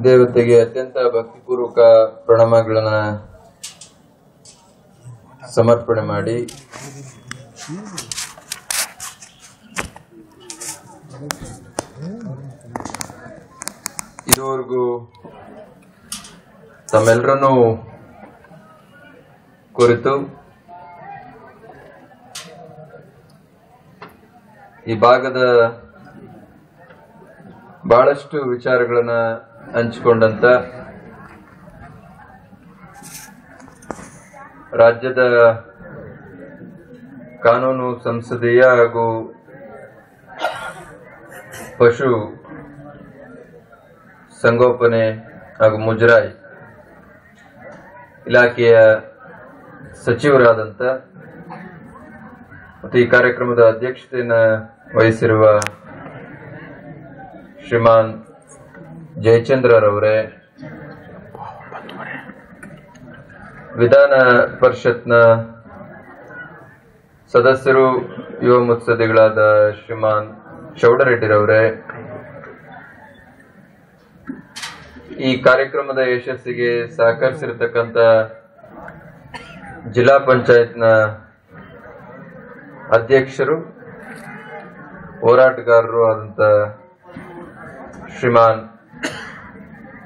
ದೇವತೆಗೆ ಅತ್ಯಂತ ಭಕ್ತಿಪೂರ್ವಕ ಪ್ರಣಾಮಗಳನ್ನ ಸಮರ್ಪಣೆ ಮಾಡಿ ಇದುವರೆಗೂ ತಮ್ಮೆಲ್ಲರನ್ನು ಕುರಿತು ಈ ಭಾಗದ ಬಹಳಷ್ಟು ವಿಚಾರಗಳನ್ನ ಹಂಚಿಕೊಂಡಂತ ರಾಜ್ಯದ ಕಾನೂನು ಸಂಸದೀಯ ಹಾಗೂ ಪಶು ಸಂಗೋಪನೆ ಹಾಗೂ ಮುಜರಾಯಿ ಇಲಾಖೆಯ ಸಚಿವರಾದಂತ ಮತ್ತು ಈ ಕಾರ್ಯಕ್ರಮದ ಅಧ್ಯಕ್ಷತೆಯನ್ನು ವಹಿಸಿರುವ ಶ್ರೀಮಾನ್ ಜಯಚಂದ್ರರವರೇ, ವಿಧಾನ ಪರಿಷತ್ನ ಸದಸ್ಯರು ಯುವ ಮುತ್ಸದ್ದಿಗಳಾದ ಶ್ರೀಮಾನ್ ಚೌಡರೆಡ್ಡಿರವರೇ, ಈ ಕಾರ್ಯಕ್ರಮದ ಯಶಸ್ಸಿಗೆ ಸಹಕರಿಸಿರತಕ್ಕಂತ ಜಿಲ್ಲಾ ಪಂಚಾಯತ್ನ ಅಧ್ಯಕ್ಷರು ಹೋರಾಟಗಾರರು ಆದಂತ ಶ್ರೀಮಾನ್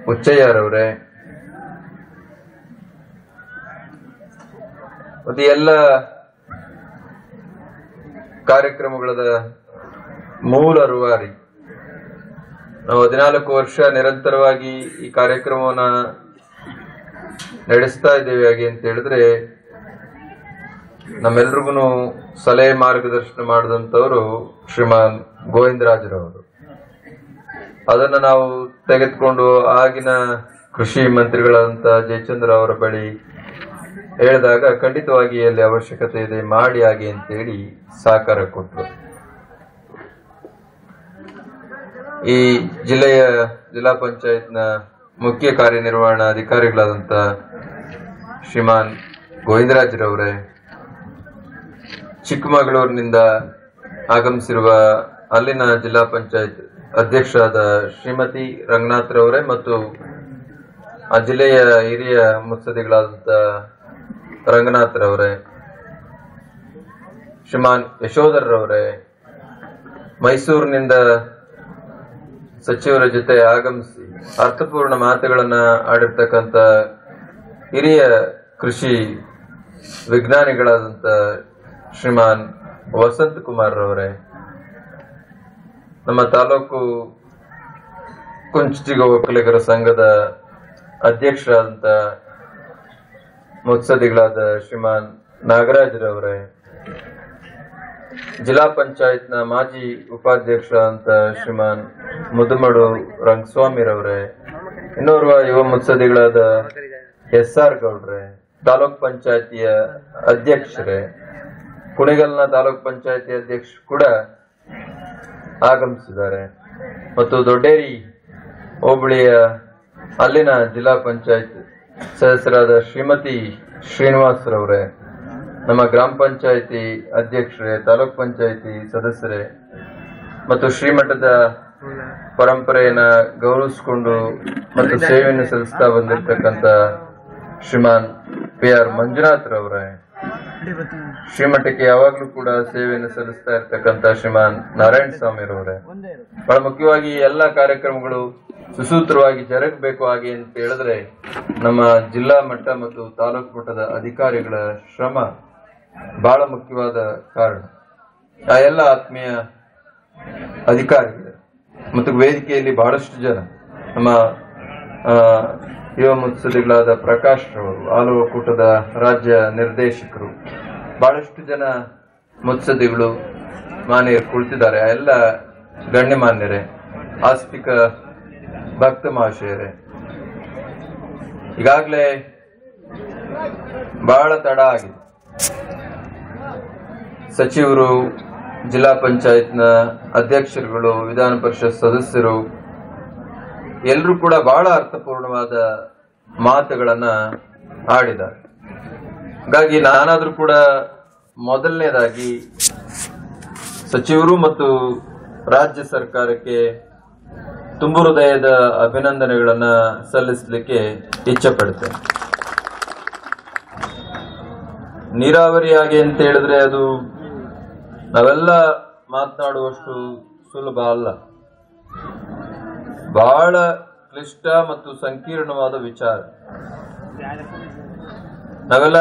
ಹುಚ್ಚಯ್ಯರವರೇ, ಮತ್ತು ಎಲ್ಲ ಕಾರ್ಯಕ್ರಮಗಳ ಮೂಲ ರೂವಾರಿ, ನಾವು 14 ವರ್ಷ ನಿರಂತರವಾಗಿ ಈ ಕಾರ್ಯಕ್ರಮವನ್ನ ನಡೆಸ್ತಾ ಇದ್ದೇವೆ. ಹಾಗೆ ಅಂತ ಹೇಳಿದ್ರೆ ನಮ್ಮೆಲ್ರಿಗೂ ಸಲಹೆ ಮಾರ್ಗದರ್ಶನ ಮಾಡಿದಂತವರು ಶ್ರೀಮಾನ್ ಗೋವಿಂದರಾಜರವರು. ಅದನ್ನ ನಾವು ತೆಗೆದುಕೊಂಡು ಆಗಿನ ಕೃಷಿ ಮಂತ್ರಿಗಳಾದಂತ ಜಯಚಂದ್ರ ಅವರ ಬಳಿ ಹೇಳಿದಾಗ ಖಂಡಿತವಾಗಿ ಅಲ್ಲಿ ಅವಶ್ಯಕತೆ ಇದೆ, ಮಾಡಿ ಹಾಗೆ ಅಂತೇಳಿ ಸಹಕಾರ ಕೊಟ್ಟರು. ಈ ಜಿಲ್ಲೆಯ ಜಿಲ್ಲಾ ಪಂಚಾಯತ್ನ ಮುಖ್ಯ ಕಾರ್ಯನಿರ್ವಹಣಾ ಅಧಿಕಾರಿಗಳಾದಂತ ಶ್ರೀಮಾನ್ ಗೋವಿಂದರಾಜರವರೇ, ಚಿಕ್ಕಮಗಳೂರಿನಿಂದ ಆಗಮಿಸಿರುವ ಅಲ್ಲಿನ ಜಿಲ್ಲಾ ಪಂಚಾಯತ್ ಅಧ್ಯಕ್ಷರಾದ ಶ್ರೀಮತಿ ರಂಗನಾಥ್ರವರೇ ಮತ್ತು ಆ ಜಿಲ್ಲೆಯ ಹಿರಿಯ ಮುತ್ಸದ್ದಿಗಳಾದಂತ ರಂಗನಾಥ್ರವರೇ, ಶ್ರೀಮಾನ್ ಯಶೋಧರ್ರವರೇ, ಮೈಸೂರಿನಿಂದ ಸಚಿವರ ಜೊತೆ ಆಗಮಿಸಿ ಅರ್ಥಪೂರ್ಣ ಮಾತುಗಳನ್ನ ಆಡಿರ್ತಕ್ಕಂಥ ಹಿರಿಯ ಕೃಷಿ ವಿಜ್ಞಾನಿಗಳಾದಂತ ಶ್ರೀಮಾನ್ ವಸಂತ ಕುಮಾರ್ ರವರೇ, ನಮ್ಮ ತಾಲೂಕು ಕುಂಚಿಗ ಒಕ್ಕಲಿಗರ ಸಂಘದ ಅಧ್ಯಕ್ಷರಾದಂತ ಮುತ್ಸದ್ದಿಗಳಾದ ಶ್ರೀಮಾನ್ ನಾಗರಾಜ್ರವರೇ, ಜಿಲ್ಲಾ ಪಂಚಾಯತ್ನ ಮಾಜಿ ಉಪಾಧ್ಯಕ್ಷರಾದಂತ ಶ್ರೀಮಾನ್ ಮುದುಮಡು ರಂಗಸ್ವಾಮಿರವರೇ, ಇನ್ನೋರ್ವ ಯುವ ಮುತ್ಸದ್ದಿಗಳಾದ SR ಗೌಡ್ರೆ, ತಾಲೂಕ್ ಪಂಚಾಯತಿಯ ಅಧ್ಯಕ್ಷರೇ, ಕುಣಿಗಲ್ನ ತಾಲೂಕ್ ಪಂಚಾಯತಿ ಅಧ್ಯಕ್ಷ ಕೂಡ ಆಗಮಿಸಿದ್ದಾರೆ, ಮತ್ತು ದೊಡ್ಡೇರಿ ಹೋಬಳಿಯ ಅಲ್ಲಿನ ಜಿಲ್ಲಾ ಪಂಚಾಯತ್ ಸದಸ್ಯರಾದ ಶ್ರೀಮತಿ ಶ್ರೀನಿವಾಸರವರೇ, ನಮ್ಮ ಗ್ರಾಮ ಪಂಚಾಯತಿ ಅಧ್ಯಕ್ಷರೇ, ತಾಲೂಕ್ ಪಂಚಾಯತಿ ಸದಸ್ಯರೇ, ಮತ್ತು ಶ್ರೀಮಠದ ಪರಂಪರೆಯನ್ನ ಗೌರವಿಸಿಕೊಂಡು ಮತ್ತು ಸೇವೆಯನ್ನು ಸಲ್ಲಿಸ್ತಾ ಬಂದಿರತಕ್ಕಂತ ಶ್ರೀಮಾನ್ PR ಮಂಜುನಾಥ್ ರವರೇ, ಶ್ರೀಮಠಕ್ಕೆ ಯಾವಾಗ್ಲೂ ಕೂಡ ಸೇವೆಯನ್ನು ಸಲ್ಲಿಸ್ತಾ ಇರತಕ್ಕಂತ ಶ್ರೀಮಾನ್ ನಾರಾಯಣ ಸ್ವಾಮಿರವರೇ, ಬಹಳ ಮುಖ್ಯವಾಗಿ ಎಲ್ಲ ಕಾರ್ಯಕ್ರಮಗಳು ಸುಸೂತ್ರವಾಗಿ ಜರುಗಬೇಕು. ಹಾಗೆ ಅಂತ ಹೇಳಿದ್ರೆ ನಮ್ಮ ಜಿಲ್ಲಾ ಮಟ್ಟ ಮತ್ತು ತಾಲೂಕು ಮಟ್ಟದ ಅಧಿಕಾರಿಗಳ ಶ್ರಮ ಬಹಳ ಮುಖ್ಯವಾದ ಕಾರಣ. ಆ ಎಲ್ಲ ಆತ್ಮೀಯ ಅಧಿಕಾರಿಗಳು ಮತ್ತು ವೇದಿಕೆಯಲ್ಲಿ ಬಹಳಷ್ಟು ಜನ, ನಮ್ಮ ಯುವ ಮುತ್ಸದ್ದಿಗಳಾದ ಪ್ರಕಾಶ್ ರವರು, ಹಾಲು ಒಕ್ಕೂಟದ ರಾಜ್ಯ ನಿರ್ದೇಶಕರು, ಬಹಳಷ್ಟು ಜನ ಮುತ್ಸದ್ದಿಗಳು ಮಾನ್ಯರು ಕುಳಿತಿದ್ದಾರೆ. ಆ ಎಲ್ಲ ಗಣ್ಯಮಾನ್ಯರೇ, ಆಸ್ತಿಕ ಭಕ್ತ ಮಹಾಶಯರೇ, ಈಗಾಗಲೇ ಬಹಳ ತಡ ಆಗಿದೆ. ಸಚಿವರು, ಜಿಲ್ಲಾ ಪಂಚಾಯತ್ನ ಅಧ್ಯಕ್ಷರುಗಳು, ವಿಧಾನ ಪರಿಷತ್ ಸದಸ್ಯರು ಎಲ್ಲರೂ ಕೂಡ ಬಹಳ ಅರ್ಥಪೂರ್ಣವಾದ ಮಾತುಗಳನ್ನ ಆಡಿದ್ದಾರೆ. ಹಾಗಾಗಿ ನಾನಾದ್ರೂ ಕೂಡ ಮೊದಲನೇದಾಗಿ ಸಚಿವರು ಮತ್ತು ರಾಜ್ಯ ಸರ್ಕಾರಕ್ಕೆ ತುಂಬು ಹೃದಯದ ಅಭಿನಂದನೆಗಳನ್ನ ಸಲ್ಲಿಸಲಿಕ್ಕೆ ಇಚ್ಛೆ ಪಡ್ತೇನೆ. ನೀರಾವರಿಯಾಗಿ ಅಂತ ಹೇಳಿದ್ರೆ ಅದು ನಾವೆಲ್ಲ ಮಾತನಾಡುವಷ್ಟು ಸುಲಭ ಅಲ್ಲ. ಬಹಳ ಕ್ಲಿಷ್ಟ ಮತ್ತು ಸಂಕೀರ್ಣವಾದ ವಿಚಾರ. ನಾವೆಲ್ಲ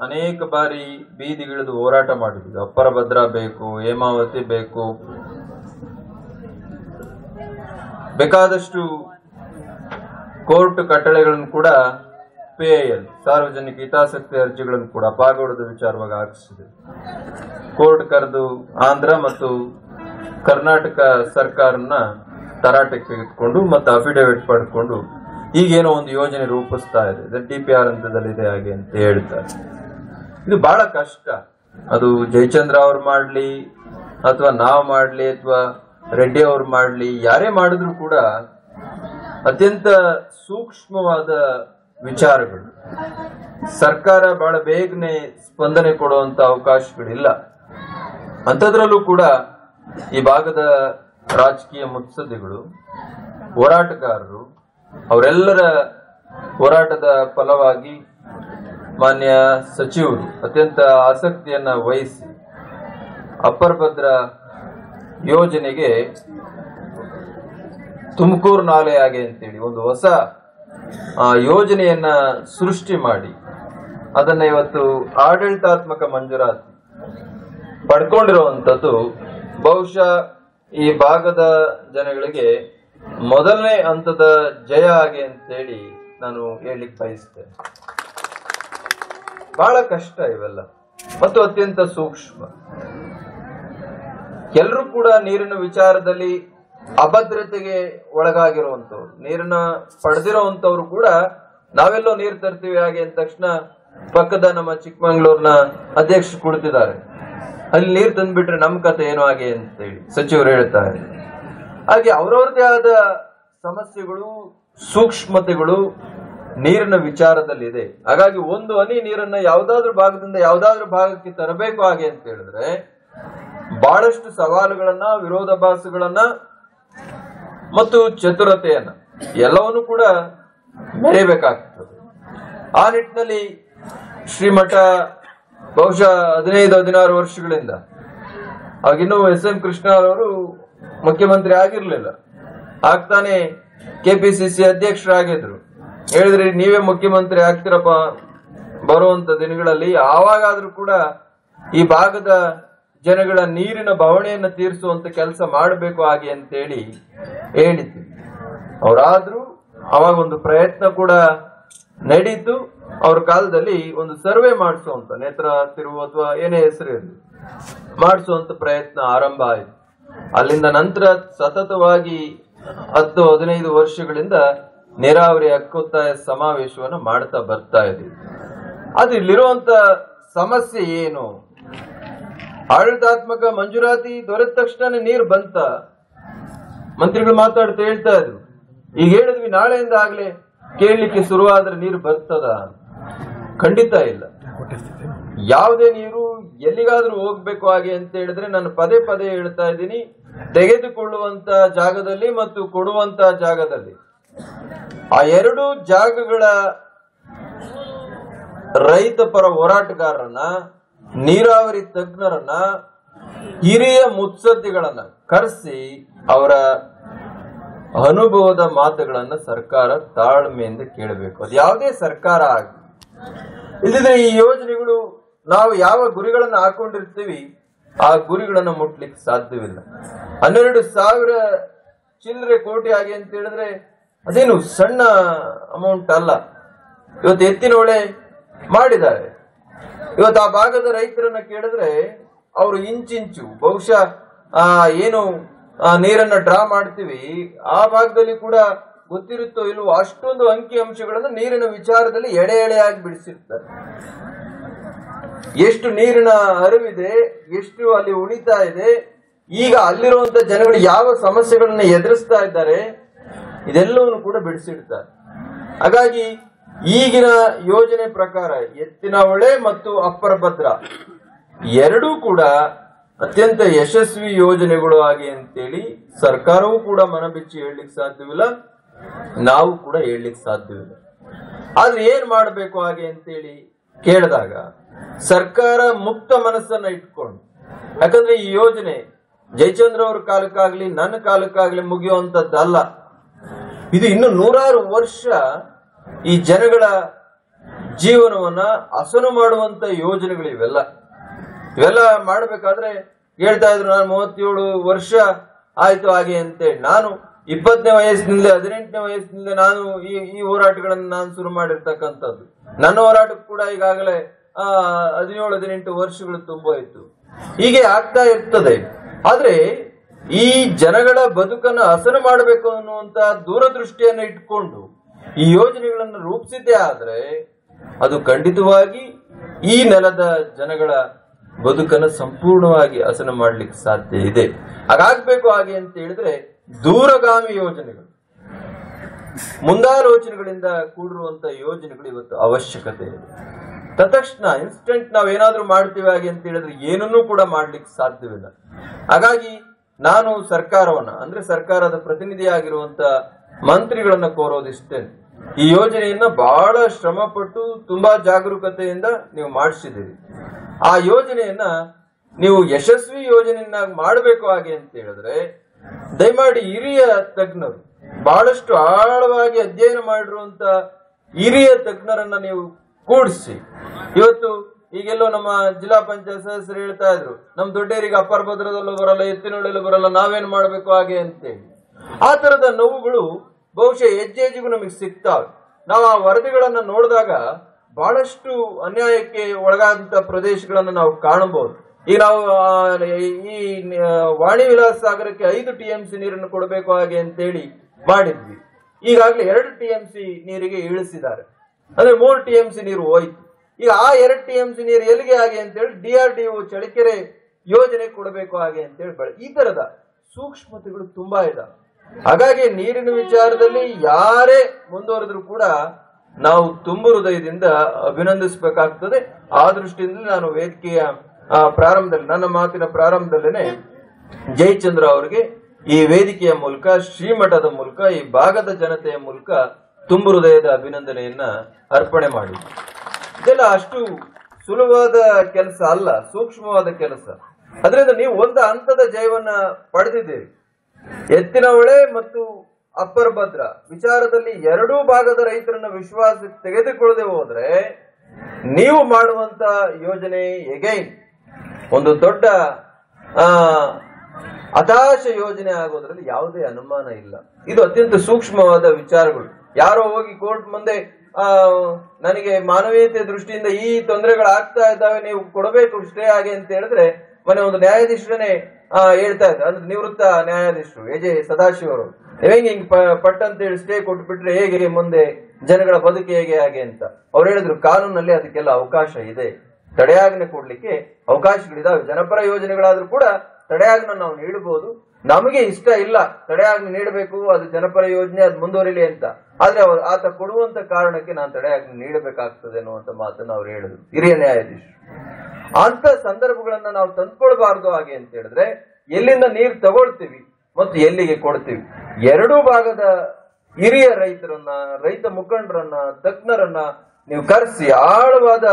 ಅನೇಕ ಬಾರಿ ಬೀದಿಗಿಳಿದು ಹೋರಾಟ ಮಾಡಿದ್ವಿ. ಅಪ್ಪರ ಭದ್ರಾ ಬೇಕು, ಹೇಮಾವತಿ ಬೇಕು, ಬೇಕಾದಷ್ಟು ಕೋರ್ಟ್ ಕಟ್ಟಳೆಗಳನ್ನು ಕೂಡ PIL ಸಾರ್ವಜನಿಕ ಹಿತಾಸಕ್ತಿ ಅರ್ಜಿಗಳನ್ನು ಕೂಡ ಪಾಗೋಡದ ವಿಚಾರವಾಗಿ ಹಾಕಿಸಿದೆ. ಕೋರ್ಟ್ ಕರೆದು ಆಂಧ್ರ ಮತ್ತು ಕರ್ನಾಟಕ ಸರ್ಕಾರನ ತರಾಟೆಗೆ ತೆಗೆದುಕೊಂಡು ಮತ್ತು ಅಫಿಡೇವಿಟ್ ಪಡ್ಕೊಂಡು ಈಗೇನೋ ಒಂದು ಯೋಜನೆ ರೂಪಿಸ್ತಾ ಇದೆ, DPR ಹಂತದಲ್ಲಿದೆ ಹಾಗೆ ಅಂತ ಹೇಳ್ತಾರೆ. ಇದು ಬಹಳ ಕಷ್ಟ. ಅದು ಜಯಚಂದ್ರ ಅವ್ರು ಮಾಡ್ಲಿ ಅಥವಾ ನಾವು ಮಾಡ್ಲಿ ಅಥವಾ ರೆಡ್ಡಿ ಅವ್ರು ಮಾಡ್ಲಿ, ಯಾರೇ ಮಾಡಿದ್ರು ಕೂಡ ಅತ್ಯಂತ ಸೂಕ್ಷ್ಮವಾದ ವಿಚಾರಗಳು. ಸರ್ಕಾರ ಬಹಳ ಬೇಗನೆ ಸ್ಪಂದನೆ ಕೊಡುವಂತ ಅವಕಾಶಗಳಿಲ್ಲ. ಅಂಥದ್ರಲ್ಲೂ ಕೂಡ ಈ ಭಾಗದ ರಾಜಕೀಯ ಮುತ್ಸದ್ದಿಗಳು, ಹೋರಾಟಗಾರರು, ಅವರೆಲ್ಲರ ಹೋರಾಟದ ಫಲವಾಗಿ ಮಾನ್ಯ ಸಚಿವರು ಅತ್ಯಂತ ಆಸಕ್ತಿಯನ್ನ ವಹಿಸಿ ಅಪ್ಪರ್ ಭದ್ರಾ ಯೋಜನೆಗೆ ತುಮಕೂರು ನಾಲೆ ಹಾಗೆ ಅಂತೇಳಿ ಒಂದು ಹೊಸ ಯೋಜನೆಯನ್ನ ಸೃಷ್ಟಿ ಮಾಡಿ ಅದನ್ನ ಇವತ್ತು ಆಡಳಿತಾತ್ಮಕ ಮಂಜೂರಾತಿ ಪಡ್ಕೊಂಡಿರುವಂತದ್ದು ಬಹುಶಃ ಈ ಭಾಗದ ಜನಗಳಿಗೆ ಮೊದಲನೇ ಹಂತದ ಜಯ ಹಾಗೆ ಅಂತೇಳಿ ನಾನು ಹೇಳಲಿಕ್ಕೆ ಬಯಸ್ತೇನೆ. ಬಹಳ ಕಷ್ಟ ಇವೆಲ್ಲ ಮತ್ತು ಅತ್ಯಂತ ಸೂಕ್ಷ್ಮ. ಎಲ್ಲರೂ ಕೂಡ ನೀರಿನ ವಿಚಾರದಲ್ಲಿ ಅಭದ್ರತೆಗೆ ಒಳಗಾಗಿರುವಂತವ್ರು, ನೀರನ್ನ ಪಡೆದಿರುವಂತವ್ರು ಕೂಡ ನಾವೆಲ್ಲೋ ನೀರು ತರ್ತೀವಿ ಹಾಗೆ ಅಂದ ತಕ್ಷಣ ಪಕ್ಕದ ನಮ್ಮ ಚಿಕ್ಕಮಂಗ್ಳೂರ್ನ ಅಧ್ಯಕ್ಷರು ಕುಳಿತಿದ್ದಾರೆ, ಅಲ್ಲಿ ನೀರು ತಂದ್ಬಿಟ್ರೆ ನಮ್ ಕತೆ ಏನೋ ಹಾಗೆ ಅಂತೇಳಿ ಸಚಿವರು ಹೇಳ್ತಾರೆ. ಹಾಗೆ ಅವರವ್ರದೇ ಆದ ಸಮಸ್ಯೆಗಳು, ಸೂಕ್ಷ್ಮತೆಗಳು ನೀರಿನ ವಿಚಾರದಲ್ಲಿ ಇದೆ. ಹಾಗಾಗಿ ಒಂದು ಹನಿ ನೀರನ್ನ ಯಾವ್ದಾದ್ರು ಭಾಗದಿಂದ ಯಾವ್ದಾದ್ರು ಭಾಗಕ್ಕೆ ತರಬೇಕು ಹಾಗೆ ಅಂತ ಹೇಳಿದ್ರೆ ಬಹಳಷ್ಟು ಸವಾಲುಗಳನ್ನ, ವಿರೋಧಾಭಾಸಗಳನ್ನ ಮತ್ತು ಚತುರತೆಯನ್ನ ಎಲ್ಲವನ್ನೂ ಕೂಡ ಮೆರೆಯಬೇಕಾಗ್ತದೆ. ಆ ನಿಟ್ಟಿನಲ್ಲಿ ಶ್ರೀಮಠ ಬಹುಶಃ 15-16 ವರ್ಷಗಳಿಂದ, ಆಗಿನ್ನೂ SM ಕೃಷ್ಣರವರು ಮುಖ್ಯಮಂತ್ರಿ ಆಗಿರ್ಲಿಲ್ಲ, ಆಗ್ತಾನೆ KPCC ಅಧ್ಯಕ್ಷರಾಗಿದ್ರು. ಹೇಳಿದ್ರಿ ನೀವೇ ಮುಖ್ಯಮಂತ್ರಿ ಆಗ್ತಿರಪ್ಪ ಬರುವಂತ ದಿನಗಳಲ್ಲಿ, ಆವಾಗಾದ್ರೂ ಕೂಡ ಈ ಭಾಗದ ಜನಗಳ ನೀರಿನ ಬವಣೆಯನ್ನು ತೀರಿಸುವಂತ ಕೆಲಸ ಮಾಡಬೇಕು ಹಾಗೆ ಅಂತೇಳಿ ಹೇಳಿದ್ರು. ಅವರಾದ್ರೂ ಅವಾಗ ಒಂದು ಪ್ರಯತ್ನ ಕೂಡ ನಡೀತು. ಅವ್ರ ಕಾಲದಲ್ಲಿ ಒಂದು ಸರ್ವೆ ಮಾಡಿಸುವಂತ, ನೇತ್ರ ತಿರುವು ಅಥವಾ ಏನೇ ಹೆಸರು ಇರಲಿ, ಮಾಡಿಸುವಂತ ಪ್ರಯತ್ನ ಆರಂಭ ಆಯಿತು. ಅಲ್ಲಿಂದ ನಂತರ ಸತತವಾಗಿ 10-15 ವರ್ಷಗಳಿಂದ ನೀರಾವರಿ ಹಕ್ಕೊತ್ತಾಯ ಸಮಾವೇಶವನ್ನು ಮಾಡ್ತಾ ಬರ್ತಾ ಇದ್ದೀವಿ. ಅದು ಇಲ್ಲಿರುವಂತ ಸಮಸ್ಯೆ ಏನು? ಆಡಳಿತಾತ್ಮಕ ಮಂಜೂರಾತಿ ದೊರೆತ ತಕ್ಷಣ ನೀರು ಬಂತ? ಮಂತ್ರಿಗಳು ಮಾತಾಡ್ತಾ ಹೇಳ್ತಾ ಇದ್ರು, ಈಗ ಹೇಳಿದ್ವಿ ನಾಳೆಯಿಂದ ಆಗ್ಲೇ ಕೇಳಲಿಕ್ಕೆ ಶುರುವಾದ್ರೆ ನೀರು ಬರ್ತದ? ಖಂಡಿತ ಇಲ್ಲ. ಯಾವುದೇ ನೀರು ಎಲ್ಲಿಗಾದ್ರೂ ಹೋಗ್ಬೇಕು ಹಾಗೆ ಅಂತ ಹೇಳಿದ್ರೆ ನಾನು ಪದೇ ಪದೇ ಹೇಳ್ತಾ ಇದ್ದೀನಿ, ತೆಗೆದುಕೊಳ್ಳುವಂತ ಜಾಗದಲ್ಲಿ ಮತ್ತು ಕೊಡುವಂತ ಜಾಗದಲ್ಲಿ ಆ ಎರಡು ಜಾಗಗಳ ರೈತ ಪರ ಹೋರಾಟಗಾರರನ್ನ, ನೀರಾವರಿ ತಜ್ಞರನ್ನ, ಹಿರಿಯ ಮುತ್ಸದ್ದಿಗಳನ್ನ ಕರೆಸಿ ಅವರ ಅನುಭವದ ಮಾತುಗಳನ್ನ ಸರ್ಕಾರ ತಾಳ್ಮೆಯಿಂದ ಕೇಳಬೇಕು. ಅದು ಯಾವುದೇ ಸರ್ಕಾರ ಆಗಲಿ. ಇಲ್ಲದಿದ್ರೆ ಈ ಯೋಜನೆಗಳು ನಾವು ಯಾವ ಗುರಿಗಳನ್ನು ಹಾಕೊಂಡಿರ್ತೀವಿ ಆ ಗುರಿಗಳನ್ನು ಮುಟ್ಲಿಕ್ಕೆ ಸಾಧ್ಯವಿಲ್ಲ. 12,000 ಚಿಲ್ಲರೆ ಕೋಟಿ ಆಗಿ ಅಂತ ಹೇಳಿದ್ರೆ ಅದೇನು ಸಣ್ಣ ಅಮೌಂಟ್ ಅಲ್ಲ. ಇವತ್ತು ಎತ್ತಿನ ಹೊಳೆ ಮಾಡಿದ್ದಾರೆ. ಇವತ್ತು ಆ ಭಾಗದ ರೈತರನ್ನ ಕೇಳಿದ್ರೆ ಅವರು ಇಂಚಿಂಚು ಬಹುಶಃ ಏನು ನೀರನ್ನ ಡ್ರಾ ಮಾಡ್ತೀವಿ ಆ ಭಾಗದಲ್ಲಿ ಕೂಡ ಗೊತ್ತಿರುತ್ತೋ ಇಲ್ವೋ ಅಷ್ಟೊಂದು ಅಂಕಿ ಅಂಶಗಳನ್ನು ನೀರಿನ ವಿಚಾರದಲ್ಲಿ ಎಳೆ ಎಳೆಯಾಗಿ ಬಿಡಿಸಿರ್ತಾರೆ. ಎಷ್ಟು ನೀರಿನ ಅರಿವಿದೆ, ಎಷ್ಟು ಅಲ್ಲಿ ಉಳಿತಾ ಇದೆ, ಈಗ ಅಲ್ಲಿರುವಂತ ಜನಗಳು ಯಾವ ಸಮಸ್ಯೆಗಳನ್ನ ಎದುರಿಸ್ತಾ ಇದ್ದಾರೆ, ಇದೆಲ್ಲವನ್ನು ಕೂಡ ಬಿಡಿಸಿಡ್ತಾರೆ. ಹಾಗಾಗಿ ಈಗಿನ ಯೋಜನೆ ಪ್ರಕಾರ ಎತ್ತಿನ ಹೊಳೆ ಮತ್ತು ಅಪ್ಪರ್ ಭದ್ರಾ ಎರಡೂ ಕೂಡ ಅತ್ಯಂತ ಯಶಸ್ವಿ ಯೋಜನೆಗಳು ಆಗಿ ಅಂತೇಳಿ ಸರ್ಕಾರವೂ ಕೂಡ ಮನಬಿಚ್ಚಿ ಹೇಳಲಿಕ್ಕೆ ಸಾಧ್ಯವಿಲ್ಲ, ನಾವು ಕೂಡ ಹೇಳಲಿಕ್ಕೆ ಸಾಧ್ಯವಿಲ್ಲ. ಆದ್ರೆ ಏನ್ ಮಾಡಬೇಕು ಹಾಗೆ ಅಂತೇಳಿ ಕೇಳಿದಾಗ ಸರ್ಕಾರ ಮುಕ್ತ ಮನಸ್ಸನ್ನ ಇಟ್ಕೊಂಡು, ಯಾಕಂದ್ರೆ ಈ ಯೋಜನೆ ಜಯಚಂದ್ರ ಅವ್ರ ಕಾಲಕ್ಕಾಗ್ಲಿ ನನ್ನ ಕಾಲಕ್ಕಾಗ್ಲಿ ಮುಗಿಯುವಂತದ್ದಲ್ಲ. ಇದು ಇನ್ನು 100 ವರ್ಷ ಈ ಜನಗಳ ಜೀವನವನ್ನ ಹಸನು ಮಾಡುವಂತ ಯೋಜನೆಗಳು ಇವೆಲ್ಲ ಮಾಡಬೇಕಾದ್ರೆ ಹೇಳ್ತಾ ಇದ್ರು, ನಾನು 37 ವರ್ಷ ಆಯ್ತು ಹಾಗೆ ಅಂತೇಳಿ. ನಾನು 20ನೇ ವಯಸ್ಸಿನಿಂದ 18ನೇ ವಯಸ್ಸಿನಿಂದ ನಾನು ಈ ಹೋರಾಟಗಳನ್ನು ನಾನು ಶುರು ಮಾಡಿರ್ತಕ್ಕಂಥದ್ದು. ನನ್ನ ಹೋರಾಟಕ್ಕೆ ಕೂಡ ಈಗಾಗಲೇ 17-18 ವರ್ಷಗಳು ತುಂಬೋಯ್ತು. ಹೀಗೆ ಆಗ್ತಾ ಇರ್ತದೆ. ಆದ್ರೆ ಈ ಜನಗಳ ಬದುಕನ್ನು ಹಸನು ಮಾಡಬೇಕು ಅನ್ನುವಂತ ದೂರದೃಷ್ಟಿಯನ್ನು ಇಟ್ಕೊಂಡು ಈ ಯೋಜನೆಗಳನ್ನು ರೂಪಿಸಿದ್ದೇ ಆದ್ರೆ ಅದು ಖಂಡಿತವಾಗಿ ಈ ನೆಲದ ಜನಗಳ ಬದುಕನ್ನು ಸಂಪೂರ್ಣವಾಗಿ ಹಸನು ಮಾಡ್ಲಿಕ್ಕೆ ಸಾಧ್ಯ ಇದೆ. ಹಾಗಾಗ್ಬೇಕು ಹಾಗೆ ಅಂತ ಹೇಳಿದ್ರೆ ದೂರಗಾಮಿ ಯೋಜನೆಗಳು, ಮುಂದಾಲೋಚನೆಗಳಿಂದ ಕೂಡಿರುವಂತ ಯೋಜನೆಗಳು ಇವತ್ತು ಅವಶ್ಯಕತೆ ಇದೆ. ತತ್ಕ್ಷಣ ಇನ್ಸ್ಟೆಂಟ್ ನಾವೇನಾದ್ರೂ ಮಾಡ್ತೀವಿ ಹಾಗೆ ಅಂತ ಹೇಳಿದ್ರೆ ಏನನ್ನೂ ಕೂಡ ಮಾಡ್ಲಿಕ್ಕೆ ಸಾಧ್ಯವಿಲ್ಲ. ಹಾಗಾಗಿ ನಾನು ಸರ್ಕಾರವನ್ನ, ಅಂದ್ರೆ ಸರ್ಕಾರದ ಪ್ರತಿನಿಧಿಯಾಗಿರುವಂತ ಮಂತ್ರಿಗಳನ್ನ ಕೋರೋದಿಷ್ಟೇನೆ, ಈ ಯೋಜನೆಯನ್ನ ಬಹಳ ಶ್ರಮಪಟ್ಟು ತುಂಬಾ ಜಾಗರೂಕತೆಯಿಂದ ನೀವು ಮಾಡಿಸಿದ್ದೀರಿ. ಆ ಯೋಜನೆಯನ್ನ ನೀವು ಯಶಸ್ವಿ ಯೋಜನೆಯನ್ನಾಗಿ ಮಾಡಬೇಕು ಹಾಗೆ ಅಂತ ಹೇಳಿದ್ರೆ ದಯಮಾಡಿ ಹಿರಿಯ ತಜ್ಞರು, ಬಹಳಷ್ಟು ಆಳವಾಗಿ ಅಧ್ಯಯನ ಮಾಡಿರುವಂತ ಹಿರಿಯ ತಜ್ಞರನ್ನ ನೀವು ಕೂಡಿಸಿ. ಇವತ್ತು ಈಗೆಲ್ಲೋ ನಮ್ಮ ಜಿಲ್ಲಾ ಪಂಚಾಯತ್ ಸದಸ್ಯರು ಹೇಳ್ತಾ ಇದ್ರು, ನಮ್ ದೊಡ್ಡೇರಿಗೆ ಅಪ್ಪರ್ ಭದ್ರದಲ್ಲೂ ಬರಲ್ಲ, ಎತ್ತಿನೊಳ್ಳೆಲ್ಲೂ ಬರಲ್ಲ, ನಾವೇನ್ ಮಾಡ್ಬೇಕು ಹಾಗೆ ಅಂತೇಳಿ. ಆ ತರದ ನೋವುಗಳು ಬಹುಶಃ ಹೆಜ್ಜೆಗೂ ನಮಗೆ ಸಿಗ್ತಾವೆ. ನಾವು ಆ ವರದಿಗಳನ್ನ ನೋಡಿದಾಗ ಬಹಳಷ್ಟು ಅನ್ಯಾಯಕ್ಕೆ ಒಳಗಾದಂತ ಪ್ರದೇಶಗಳನ್ನ ನಾವು ಕಾಣಬಹುದು. ಈಗ ನಾವು ಈ ವಾಣಿ ವಿಲಾಸ ಸಾಗರಕ್ಕೆ 5 TMC ನೀರನ್ನು ಕೊಡಬೇಕು ಹಾಗೆ ಅಂತೇಳಿ ಮಾಡಿದ್ವಿ. ಈಗಾಗಲೇ 2 TMC ನೀರಿಗೆ ಇಳಿಸಿದ್ದಾರೆ, ಅಂದ್ರೆ 3 TMC ನೀರು ಹೋಯ್ತು. ಈಗ ಆ 2 TMC ನೀರು ಎಲ್ಲಿಗೆ ಹಾಗೆ ಅಂತೇಳಿ DRDO ಚಳಿಕೆರೆ ಯೋಜನೆ ಕೊಡಬೇಕು ಹಾಗೆ ಅಂತೇಳಿ ಈ ತರದ ಸೂಕ್ಷ್ಮತೆಗಳು ತುಂಬಾ ಇದಾವೆ. ಹಾಗಾಗಿ ನೀರಿನ ವಿಚಾರದಲ್ಲಿ ಯಾರೇ ಮುಂದುವರೆದ್ರು ಕೂಡ ನಾವು ತುಂಬು ಹೃದಯದಿಂದ ಅಭಿನಂದಿಸಬೇಕಾಗ್ತದೆ. ಆ ದೃಷ್ಟಿಯಿಂದ ನಾನು ವೇದಿಕೆಯ ಪ್ರಾರಂಭದಲ್ಲಿ, ನನ್ನ ಮಾತಿನ ಪ್ರಾರಂಭದಲ್ಲೇನೆ ಜಯಚಂದ್ರ ಅವರಿಗೆ ಈ ವೇದಿಕೆಯ ಮೂಲಕ, ಶ್ರೀಮಠದ ಮೂಲಕ, ಈ ಭಾಗದ ಜನತೆಯ ಮೂಲಕ ತುಂಬು ಹೃದಯದ ಅಭಿನಂದನೆಯನ್ನ ಅರ್ಪಣೆ ಮಾಡಿ. ಇದೆಲ್ಲ ಅಷ್ಟು ಸುಲಭವಾದ ಕೆಲಸ ಅಲ್ಲ, ಸೂಕ್ಷ್ಮವಾದ ಕೆಲಸ. ಅದರಿಂದ ನೀವು ಒಂದು ಹಂತದ ಜಯವನ್ನ ಪಡೆದಿದ್ದೀರಿ. ಎತ್ತಿನಹೊಳೆ ಮತ್ತು ಅಪ್ಪರ್ ಭದ್ರಾ ವಿಚಾರದಲ್ಲಿ ಎರಡೂ ಭಾಗದ ರೈತರನ್ನ ವಿಶ್ವಾಸಕ್ಕೆ ತೆಗೆದುಕೊಳ್ಳದೆ ಹೋದ್ರೆ ನೀವು ಮಾಡುವಂತ ಯೋಜನೆ ಎಗೈನ್ ಒಂದು ದೊಡ್ಡ ಹತಾಶ ಯೋಜನೆ ಆಗೋದ್ರಲ್ಲಿ ಯಾವುದೇ ಅನುಮಾನ ಇಲ್ಲ. ಇದು ಅತ್ಯಂತ ಸೂಕ್ಷ್ಮವಾದ ವಿಚಾರಗಳು. ಯಾರೋ ಹೋಗಿ ಕೋರ್ಟ್ ಮುಂದೆ ನನಗೆ ಮಾನವೀಯತೆ ದೃಷ್ಟಿಯಿಂದ ಈ ತೊಂದರೆಗಳಾಗ್ತಾ ಇದ್ದಾವೆ, ನೀವು ಕೊಡಬೇಕು ಸ್ಟೇ ಹಾಗೆ ಅಂತ ಹೇಳಿದ್ರೆ, ಮೊನ್ನೆ ಒಂದು ನ್ಯಾಯಾಧೀಶರನ್ನೇ ಹೇಳ್ತಾ ಇದ್ದಾರೆ, ಅಂದ್ರೆ ನಿವೃತ್ತ ನ್ಯಾಯಾಧೀಶರು ಎಜೆ ಸದಾಶಿವ ಅವರು, ಹಿಂಗ್ ಪಟ್ ಅಂತ ಹೇಳಿ ಸ್ಟೇ ಕೊಟ್ಬಿಟ್ರೆ ಹೇಗೆ ಮುಂದೆ ಜನಗಳ ಬದುಕು ಹೇಗೆ ಹಾಗೆ ಅಂತ ಅವ್ರು ಹೇಳಿದ್ರು. ಕಾನೂನಲ್ಲಿ ಅದಕ್ಕೆಲ್ಲ ಅವಕಾಶ ಇದೆ, ತಡೆಯಾಜ್ಞೆ ಕೊಡ್ಲಿಕ್ಕೆ ಅವಕಾಶಗಳಿದಾವೆ. ಜನಪರ ಯೋಜನೆಗಳಾದ್ರೂ ಕೂಡ ತಡೆಯಾಜ್ಞೆ ನಾವು ನೀಡಬಹುದು. ನಮಗೆ ಇಷ್ಟ ಇಲ್ಲ ತಡೆಯಾಜ್ಞೆ ನೀಡಬೇಕು, ಅದು ಜನಪರ ಯೋಜನೆ, ಅದು ಮುಂದುವರಿಲಿ ಅಂತ. ಆದ್ರೆ ಆತ ಕೊಡುವಂತ ಕಾರಣಕ್ಕೆ ನಾನು ತಡೆಯಾಜ್ಞೆ ನೀಡಬೇಕಾಗ್ತದೆ ಅನ್ನುವಂತ ಮಾತನ್ನು ಅವ್ರು ಹೇಳಿದ್ರು, ಹಿರಿಯ ನ್ಯಾಯಾಧೀಶರು. ಅಂತ ಸಂದರ್ಭಗಳನ್ನ ನಾವು ತಂದ್ಕೊಳ್ಬಾರ್ದು ಹಾಗೆ ಅಂತ ಹೇಳಿದ್ರೆ ಎಲ್ಲಿಂದ ನೀರು ತಗೊಳ್ತೀವಿ ಮತ್ತು ಎಲ್ಲಿಗೆ ಕೊಡ್ತೀವಿ. ಎರಡೂ ಭಾಗದ ಹಿರಿಯ ರೈತರನ್ನ, ರೈತ ಮುಖಂಡರನ್ನ, ತಜ್ಞರನ್ನ ನೀವು ಕರೆಸಿ ಆಳವಾದ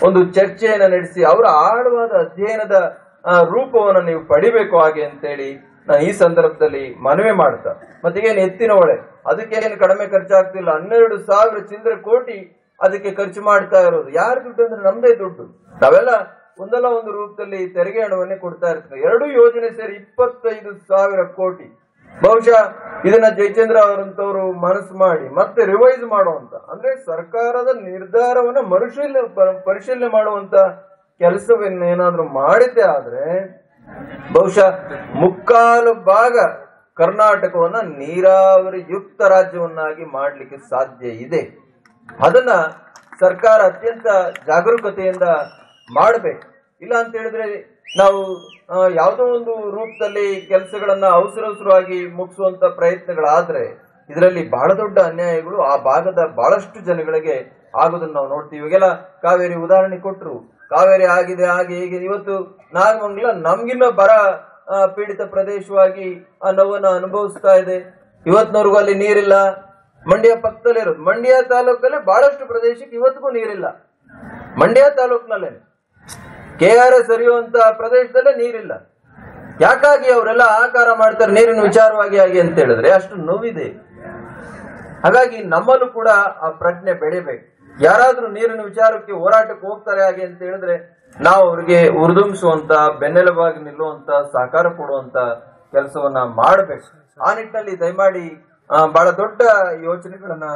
ಒಂದು ಚರ್ಚೆಯನ್ನ ನಡೆಸಿ ಅವರ ಆಳವಾದ ಅಧ್ಯಯನದ ರೂಪವನ್ನು ನೀವು ಪಡಿಬೇಕು ಹಾಗೆ ಅಂತೇಳಿ ನಾನು ಈ ಸಂದರ್ಭದಲ್ಲಿ ಮನವಿ ಮಾಡ್ತಾ, ಮತ್ತೀಗೇನು ಎತ್ತಿನಹೊಳೆ ಅದಕ್ಕೇನು ಕಡಿಮೆ ಖರ್ಚಾಗ್ತಿಲ್ಲ, 12,000 ಚಿಲ್ಲರೆ ಕೋಟಿ ಅದಕ್ಕೆ ಖರ್ಚು ಮಾಡ್ತಾ ಇರೋದು. ಯಾರ ದುಡ್ಡು ಅಂದ್ರೆ ನಮ್ದೇ ದುಡ್ಡು. ನಾವೆಲ್ಲ ಒಂದಲ್ಲ ಒಂದು ರೂಪದಲ್ಲಿ ತೆರಿಗೆ ಹಣವನ್ನೇ ಕೊಡ್ತಾ ಇರ್ತೇವೆ. ಎರಡೂ ಯೋಜನೆ ಸೇರಿ 25,000 ಕೋಟಿ. ಬಹುಶಃ ಇದನ್ನ ಜಯಚಂದ್ರ ಅವರಂತವ್ರು ಮನಸ್ಸು ಮಾಡಿ ಮತ್ತೆ ರಿವೈಸ್ ಮಾಡುವಂತ, ಅಂದ್ರೆ ಸರ್ಕಾರದ ನಿರ್ಧಾರವನ್ನ ಪರಿಶೀಲನೆ ಮಾಡುವಂತ ಕೆಲಸವನ್ನೇನಾದ್ರೂ ಮಾಡಿದ್ದೆ ಆದ್ರೆ ಬಹುಶಃ 3/4 ಭಾಗ ಕರ್ನಾಟಕವನ್ನ ನೀರಾವರಿ ಯುಕ್ತ ರಾಜ್ಯವನ್ನಾಗಿ ಮಾಡ್ಲಿಕ್ಕೆ ಸಾಧ್ಯ ಇದೆ. ಅದನ್ನ ಸರ್ಕಾರ ಅತ್ಯಂತ ಜಾಗರೂಕತೆಯಿಂದ ಮಾಡಬೇಕು. ಇಲ್ಲ ಅಂತ ಹೇಳಿದ್ರೆ ನಾವು ಯಾವುದೋ ಒಂದು ರೂಪದಲ್ಲಿ ಕೆಲಸಗಳನ್ನ ಅವಸರವಾಗಿ ಮುಗಿಸುವಂತ ಪ್ರಯತ್ನಗಳಾದ್ರೆ ಇದರಲ್ಲಿ ಬಹಳ ದೊಡ್ಡ ಅನ್ಯಾಯಗಳು ಆ ಭಾಗದ ಬಹಳಷ್ಟು ಜನಗಳಿಗೆ ಆಗೋದನ್ನ ನಾವು ನೋಡ್ತೀವಿ. ಇವಾಗೆಲ್ಲ ಕಾವೇರಿ ಉದಾಹರಣೆ ಕೊಟ್ಟರು. ಕಾವೇರಿ ಆಗಿದೆ ಹಾಗೆ ಹೀಗೆ. ಇವತ್ತು ನಾಗಮಂಗಲ ನಮ್ಗಿನ್ನ ಬರ ಪೀಡಿತ ಪ್ರದೇಶವಾಗಿ ಆ ನೋವನ್ನು ಅನುಭವಿಸ್ತಾ ಇದೆ. ಇವತ್ತಿನವರೆಗೂ ಅಲ್ಲಿ ನೀರಿಲ್ಲ. ಮಂಡ್ಯ ಪಕ್ಕದಲ್ಲೇ ಇರೋದು. ಮಂಡ್ಯ ತಾಲೂಕಲ್ಲೇ ಬಹಳಷ್ಟು ಪ್ರದೇಶಕ್ಕೆ ಇವತ್ತಿಗೂ ನೀರಿಲ್ಲ. ಮಂಡ್ಯ ತಾಲೂಕಿನಲ್ಲೇ KRS ಹರಿಯುವಂತ ಪ್ರದೇಶದಲ್ಲೇ ನೀರಿಲ್ಲ. ಯಾಕಾಗಿ ಅವರೆಲ್ಲ ಆಕಾರ ಮಾಡ್ತಾರೆ ನೀರಿನ ವಿಚಾರವಾಗಿ ಆಗಿ ಅಂತ ಹೇಳಿದ್ರೆ ಅಷ್ಟು ನೋವಿದೆ. ಹಾಗಾಗಿ ನಮ್ಮಲ್ಲೂ ಕೂಡ ಆ ಪ್ರಜ್ಞೆ ಬೆಳಿಬೇಕು. ಯಾರಾದ್ರೂ ನೀರಿನ ವಿಚಾರಕ್ಕೆ ಹೋರಾಟಕ್ಕೆ ಹೋಗ್ತಾರೆ ಹಾಗೆ ಅಂತ ಹೇಳಿದ್ರೆ ನಾವು ಅವ್ರಿಗೆ ಉರ್ದುಂಬಿಸುವಂತ, ಬೆನ್ನೆಲುಬಾಗಿ ನಿಲ್ಲುವಂತ, ಸಹಕಾರ ಕೊಡುವಂತ ಕೆಲಸವನ್ನ ಮಾಡಬೇಕು. ಆ ನಿಟ್ಟಿನಲ್ಲಿ ದಯಮಾಡಿ ಬಹಳ ದೊಡ್ಡ ಯೋಜನೆಗಳನ್ನ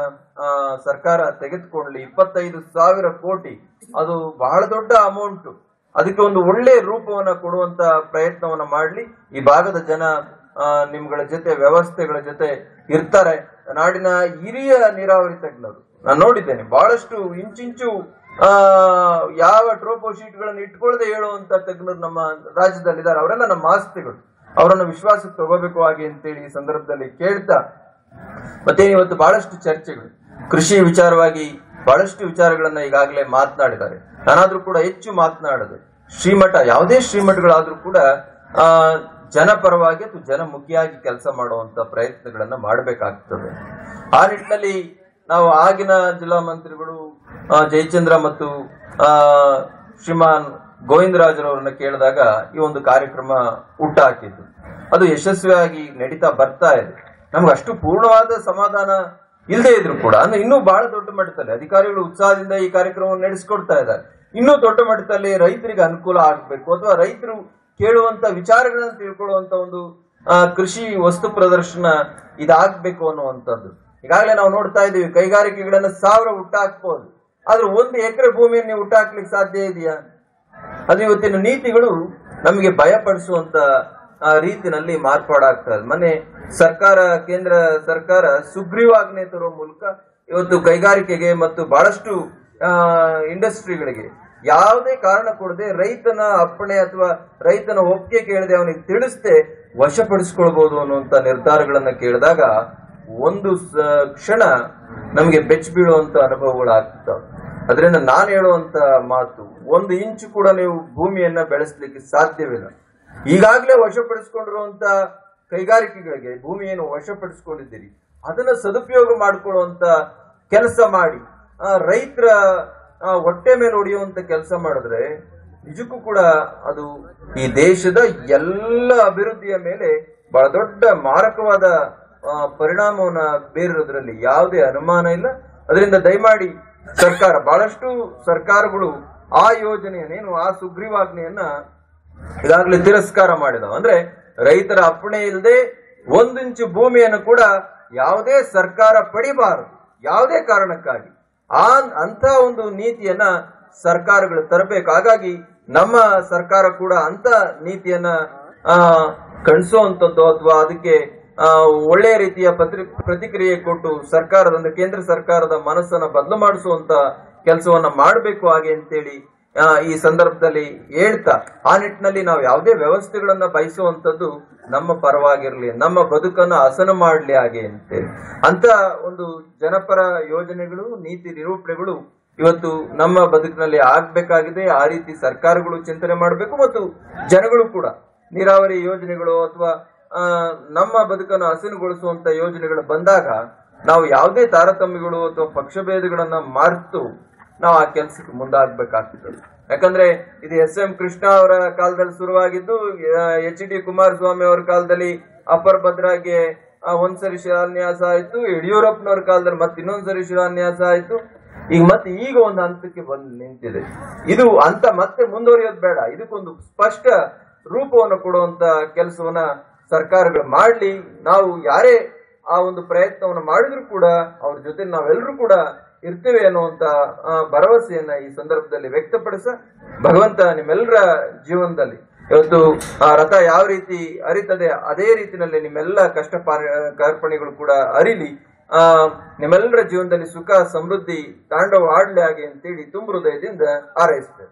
ಸರ್ಕಾರ ತೆಗೆದುಕೊಳ್ಳಿ. 25,000 ಕೋಟಿ ಅದು ಬಹಳ ದೊಡ್ಡ ಅಮೌಂಟ್. ಅದಕ್ಕೆ ಒಂದು ಒಳ್ಳೆ ರೂಪವನ್ನ ಕೊಡುವಂತ ಪ್ರಯತ್ನವನ್ನ ಮಾಡ್ಲಿ. ಈ ಭಾಗದ ಜನ ನಿಮ್ಗಳ ಜೊತೆ, ವ್ಯವಸ್ಥೆಗಳ ಜೊತೆ ಇರ್ತಾರೆ. ನಾಡಿನ ಹಿರಿಯ ನೀರಾವರಿ ತಜ್ಞರು ನಾನು ನೋಡಿದ್ದೇನೆ. ಬಹಳಷ್ಟು ಇಂಚಿಂಚು ಯಾವ ಟ್ರೋಪೋ ಶೀಟ್ ಗಳನ್ನು ಇಟ್ಕೊಳ್ಳದೆ ಹೇಳುವಂತ ತಜ್ಞರು ನಮ್ಮ ರಾಜ್ಯದಲ್ಲಿದ್ದಾರೆ. ಅವರೆಲ್ಲ ನಮ್ಮ ಆಸ್ತಿಗಳು. ಅವರನ್ನು ವಿಶ್ವಾಸಕ್ಕೆ ತಗೋಬೇಕು ಹಾಗೆ ಅಂತೇಳಿ ಈ ಸಂದರ್ಭದಲ್ಲಿ ಕೇಳ್ತಾ, ಮತ್ತೆ ಇವತ್ತು ಬಹಳಷ್ಟು ಚರ್ಚೆಗಳು ಕೃಷಿ ವಿಚಾರವಾಗಿ ಬಹಳಷ್ಟು ವಿಚಾರಗಳನ್ನ ಈಗಾಗಲೇ ಮಾತನಾಡಿದ್ದಾರೆ. ನಾನಾದ್ರೂ ಕೂಡ ಹೆಚ್ಚು ಮಾತನಾಡದೆ. ಶ್ರೀಮಠ, ಯಾವುದೇ ಶ್ರೀಮಠಗಳಾದ್ರೂ ಕೂಡ ಜನಪರವಾಗಿ ಅಥವಾ ಜನಮುಖಿಯಾಗಿ ಕೆಲಸ ಮಾಡುವಂತ ಪ್ರಯತ್ನಗಳನ್ನ ಮಾಡಬೇಕಾಗ್ತದೆ. ಆ ನಿಟ್ಟಿನಲ್ಲಿ ನಾವು ಆಗಿನ ಜಿಲ್ಲಾ ಮಂತ್ರಿಗಳು ಜಯಚಂದ್ರ ಮತ್ತು ಶ್ರೀಮಾನ್ ಗೋವಿಂದರಾಜರವರನ್ನ ಕೇಳಿದಾಗ ಈ ಒಂದು ಕಾರ್ಯಕ್ರಮ ಹುಟ್ಟು ಹಾಕಿದ್ದು. ಅದು ಯಶಸ್ವಿಯಾಗಿ ನಡೀತಾ ಬರ್ತಾ ಇದೆ. ನಮ್ಗೆ ಅಷ್ಟು ಪೂರ್ಣವಾದ ಸಮಾಧಾನ ಇಲ್ಲದೆ ಇದ್ರು ಕೂಡ ಅಂದ್ರೆ ಇನ್ನೂ ಬಹಳ ದೊಡ್ಡ ಮಟ್ಟದಲ್ಲಿ ಅಧಿಕಾರಿಗಳು ಉತ್ಸಾಹದಿಂದ ಈ ಕಾರ್ಯಕ್ರಮವನ್ನು ನಡೆಸಿಕೊಡ್ತಾ ಇದ್ದಾರೆ. ಇನ್ನೂ ದೊಡ್ಡ ಮಟ್ಟದಲ್ಲಿ ರೈತರಿಗೆ ಅನುಕೂಲ ಆಗಬೇಕು ಅಥವಾ ರೈತರು ಕೇಳುವಂತ ವಿಚಾರಗಳನ್ನ ತಿಳ್ಕೊಳ್ಳುವಂತ ಒಂದು ಕೃಷಿ ವಸ್ತು ಪ್ರದರ್ಶನ ಇದಾಗಬೇಕು ಅನ್ನುವಂಥದ್ದು. ಈಗಾಗಲೇ ನಾವು ನೋಡ್ತಾ ಇದ್ದೀವಿ, ಕೈಗಾರಿಕೆಗಳನ್ನ 1000 ಹುಟ್ಟಾಕ್ಬಹುದು, ಆದ್ರೆ 1 ಎಕರೆ ಭೂಮಿಯನ್ನು ನೀವು ಹುಟ್ಟಾಕ್ಲಿಕ್ಕೆ ಸಾಧ್ಯ ಇದೆಯಾ? ಅದು ಇವತ್ತಿನ ನೀತಿಗಳು ನಮಗೆ ಭಯಪಡಿಸುವಂತ ರೀತಿನಲ್ಲಿ ಮಾರ್ಪಾಡಾಗ್ತದೆ. ಮೊನ್ನೆ ಸರ್ಕಾರ, ಕೇಂದ್ರ ಸರ್ಕಾರ ಸುಗ್ರೀವಾಜ್ಞೆ ತರುವ ಮೂಲಕ ಇವತ್ತು ಕೈಗಾರಿಕೆಗೆ ಮತ್ತು ಬಹಳಷ್ಟು ಇಂಡಸ್ಟ್ರಿಗಳಿಗೆ ಯಾವುದೇ ಕಾರಣ ಕೊಡದೆ ರೈತನ ಅಪ್ಪಣೆ ಅಥವಾ ರೈತನ ಒಪ್ಪಿಗೆ ಕೇಳದೆ ಅವನಿಗೆ ತಿಳಿಸದೆ ವಶಪಡಿಸಿಕೊಳ್ಬಹುದು ಅನ್ನುವಂತ ನಿರ್ಧಾರಗಳನ್ನ ಕೇಳಿದಾಗ ಒಂದು ಕ್ಷಣ ನಮಗೆ ಬೆಚ್ಚ ಬೀಳುವಂತ ಅನುಭವಗಳಾಗ್ತವೆ. ಅದರಿಂದ ನಾನು ಹೇಳುವಂತ ಮಾತು, 1 ಇಂಚು ಕೂಡ ನೀವು ಭೂಮಿಯನ್ನ ಬೆಳೆಸಲಿಕ್ಕೆ ಸಾಧ್ಯವಿಲ್ಲ. ಈಗಾಗಲೇ ವಶಪಡಿಸಿಕೊಂಡಿರುವಂತ ಕೈಗಾರಿಕೆಗಳಿಗೆ ಭೂಮಿಯನ್ನು ವಶಪಡಿಸಿಕೊಂಡಿದ್ದೀರಿ, ಅದನ್ನ ಸದುಪಯೋಗ ಮಾಡಿಕೊಳ್ಳುವಂತ ಕೆಲಸ ಮಾಡಿ ರೈತರ ಹೊಟ್ಟೆ ಮೇಲೆ ಹೊಡೆಯುವಂತ ಕೆಲಸ ಮಾಡಿದ್ರೆ ನಿಜಕ್ಕೂ ಕೂಡ ಅದು ಈ ದೇಶದ ಎಲ್ಲ ಅಭಿವೃದ್ಧಿಯ ಮೇಲೆ ಬಹಳ ದೊಡ್ಡ ಮಾರಕವಾದ ಪರಿಣಾಮವನ್ನ ಬೀರೋದ್ರಲ್ಲಿ ಯಾವುದೇ ಅನುಮಾನ ಇಲ್ಲ. ಅದರಿಂದ ದಯಮಾಡಿ ಸರ್ಕಾರ, ಬಹಳಷ್ಟು ಸರ್ಕಾರಗಳು ಆ ಯೋಜನೆಯನ್ನೇನು ಆ ಸುಗ್ರೀವಾಜ್ಞೆಯನ್ನ ಈಗಾಗಲೇ ತಿರಸ್ಕಾರ ಮಾಡಿದವು. ಅಂದ್ರೆ ರೈತರ ಅಪ್ಪಣೆ ಇಲ್ಲದೆ 1 ಇಂಚು ಭೂಮಿಯನ್ನು ಕೂಡ ಯಾವುದೇ ಸರ್ಕಾರ ಪಡಿಬಾರದು, ಯಾವುದೇ ಕಾರಣಕ್ಕಾಗಿ. ಅಂತ ಒಂದು ನೀತಿಯನ್ನ ಸರ್ಕಾರಗಳು ತರಬೇಕು. ಹಾಗಾಗಿ ನಮ್ಮ ಸರ್ಕಾರ ಕೂಡ ಅಂತ ನೀತಿಯನ್ನ ಕಣಿಸುವಂತದ್ದು ಅಥವಾ ಅದಕ್ಕೆ ಒಳ್ಳೆಯ ರೀತಿಯ ಪ್ರತಿಕ್ರಿಯೆ ಕೊಟ್ಟು ಸರ್ಕಾರದ, ಕೇಂದ್ರ ಸರ್ಕಾರದ ಮನಸ್ಸನ್ನ ಬದಲು ಮಾಡಿಸುವಂತ ಕೆಲಸವನ್ನ ಮಾಡಬೇಕು ಹಾಗೆ ಅಂತೇಳಿ ಈ ಸಂದರ್ಭದಲ್ಲಿ ಹೇಳ್ತಾ, ಆ ನಿಟ್ಟಿನಲ್ಲಿ ನಾವು ಯಾವುದೇ ವ್ಯವಸ್ಥೆಗಳನ್ನ ಬಯಸುವಂತದ್ದು ನಮ್ಮ ಪರವಾಗಿರ್ಲಿ, ನಮ್ಮ ಬದುಕನ್ನ ಹಸನು ಮಾಡಲಿ ಹಾಗೆ ಅಂತೇಳಿ ಅಂತ ಒಂದು ಜನಪರ ಯೋಜನೆಗಳು, ನೀತಿ ನಿರೂಪಣೆಗಳು ಇವತ್ತು ನಮ್ಮ ಬದುಕಿನಲ್ಲಿ ಆಗ್ಬೇಕಾಗಿದೆ. ಆ ರೀತಿ ಸರ್ಕಾರಗಳು ಚಿಂತನೆ ಮಾಡಬೇಕು ಮತ್ತು ಜನಗಳು ಕೂಡ ನೀರಾವರಿ ಯೋಜನೆಗಳು ಅಥವಾ ನಮ್ಮ ಬದುಕನ್ನು ಹಸನುಗೊಳಿಸುವಂತ ಯೋಜನೆಗಳು ಬಂದಾಗ ನಾವು ಯಾವುದೇ ತಾರತಮ್ಯಗಳು ಅಥವಾ ಪಕ್ಷಭೇದಗಳನ್ನ ಮರೆತು ನಾವು ಆ ಕೆಲಸಕ್ಕೆ ಮುಂದಾಗಬೇಕಾಗ್ತದೆ. ಯಾಕಂದ್ರೆ ಇದು SM ಕೃಷ್ಣ ಅವರ ಕಾಲದಲ್ಲಿ ಶುರುವಾಗಿದ್ದು, HD ಕುಮಾರಸ್ವಾಮಿ ಅವರ ಕಾಲದಲ್ಲಿ ಅಪರ್ ಭದ್ರಾಗೆ ಒಂದ್ಸರಿ ಶಿಲಾನ್ಯಾಸ ಆಯ್ತು, ಯಡಿಯೂರಪ್ಪನವ್ರ ಕಾಲದಲ್ಲಿ ಮತ್ತೆ ಇನ್ನೊಂದ್ಸರಿ ಶಿಲಾನ್ಯಾಸ ಆಯ್ತು. ಈಗ ಒಂದು ಹಂತಕ್ಕೆ ಬಂದು ನಿಂತಿದೆ. ಇದು ಅಂತ ಮತ್ತೆ ಮುಂದುವರಿಯೋದು ಬೇಡ. ಇದಕ್ಕೊಂದು ಸ್ಪಷ್ಟ ರೂಪವನ್ನು ಕೊಡುವಂತ ಕೆಲಸವನ್ನ ಸರ್ಕಾರಗಳು ಮಾಡ್ಲಿ. ನಾವು ಯಾರೇ ಆ ಒಂದು ಪ್ರಯತ್ನವನ್ನು ಮಾಡಿದ್ರು ಕೂಡ ಅವ್ರ ಜೊತೆ ನಾವೆಲ್ಲರೂ ಕೂಡ ಇರ್ತೇವೆ ಅನ್ನುವಂತ ಭರವಸೆಯನ್ನ ಈ ಸಂದರ್ಭದಲ್ಲಿ ವ್ಯಕ್ತಪಡಿಸ, ಭಗವಂತ ನಿಮ್ಮೆಲ್ಲರ ಜೀವನದಲ್ಲಿ ಇವತ್ತು ರಥ ಯಾವ ರೀತಿ ಅರಿತದೆ ಅದೇ ರೀತಿಯಲ್ಲಿ ನಿಮ್ಮೆಲ್ಲ ಕಷ್ಟ ಕಾರ್ಪಣೆಗಳು ಕೂಡ ಅರಿಲಿ. ನಿಮ್ಮೆಲ್ಲರ ಜೀವನದಲ್ಲಿ ಸುಖ ಸಮೃದ್ಧಿ ತಾಂಡವ ಆಡ್ಲಿ ಹಾಗೆ ಅಂತೇಳಿ ತುಂಬ ಹೃದಯದಿಂದ ಹಾರೈಸ್ತೇವೆ.